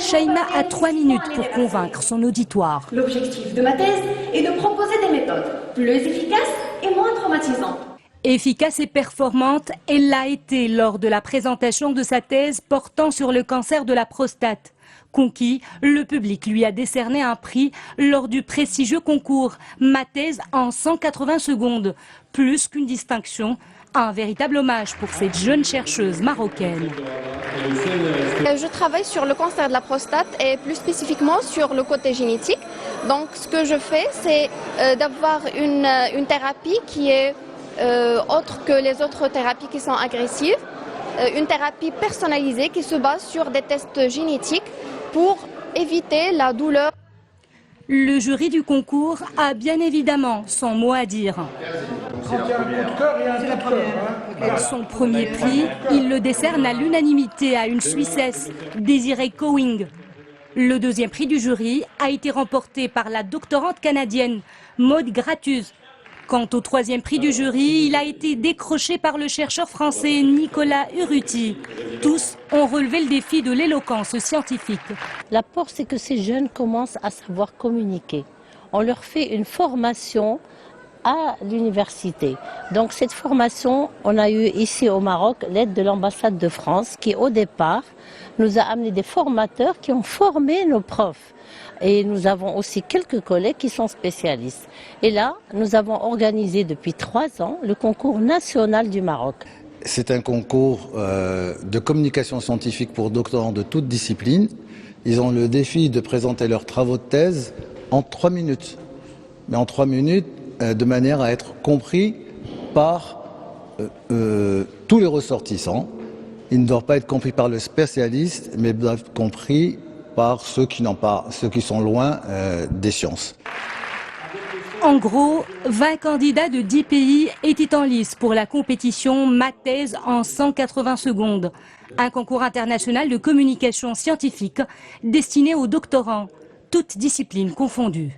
Shaima a 3 minutes pour convaincre son auditoire. L'objectif de ma thèse est de proposer des méthodes plus efficaces et moins traumatisantes. Efficace et performante, elle l'a été lors de la présentation de sa thèse portant sur le cancer de la prostate. Conquis, le public lui a décerné un prix lors du prestigieux concours Ma thèse en 180 secondes. Plus qu'une distinction, un véritable hommage pour cette jeune chercheuse marocaine. Je travaille sur le cancer de la prostate et plus spécifiquement sur le côté génétique. Donc ce que je fais, c'est d'avoir une thérapie qui est autre que les autres thérapies qui sont agressives. Une thérapie personnalisée qui se base sur des tests génétiques pour éviter la douleur. Le jury du concours a bien évidemment son mot à dire. Son premier prix, il le décerne à l'unanimité à une Suissesse, Désirée Cowing. Le deuxième prix du jury a été remporté par la doctorante canadienne Maud Gratus. Quant au troisième prix du jury, il a été décroché par le chercheur français Nicolas Urruti. Tous ont relevé le défi de l'éloquence scientifique. L'apport, c'est que ces jeunes commencent à savoir communiquer. On leur fait une formation à l'université. Donc cette formation, on a eu ici au Maroc l'aide de l'ambassade de France qui au départ nous a amené des formateurs qui ont formé nos profs. Et nous avons aussi quelques collègues qui sont spécialistes. Et là, nous avons organisé depuis 3 ans le concours national du Maroc. C'est un concours de communication scientifique pour doctorants de toutes disciplines. Ils ont le défi de présenter leurs travaux de thèse en 3 minutes. Mais en 3 minutes, de manière à être compris par tous les ressortissants. Ils ne doivent pas être compris par le spécialiste, mais doivent être compris par ceux qui sont loin des sciences. En gros, 20 candidats de 10 pays étaient en lice pour la compétition Ma thèse en 180 secondes. Un concours international de communication scientifique destiné aux doctorants, toutes disciplines confondues.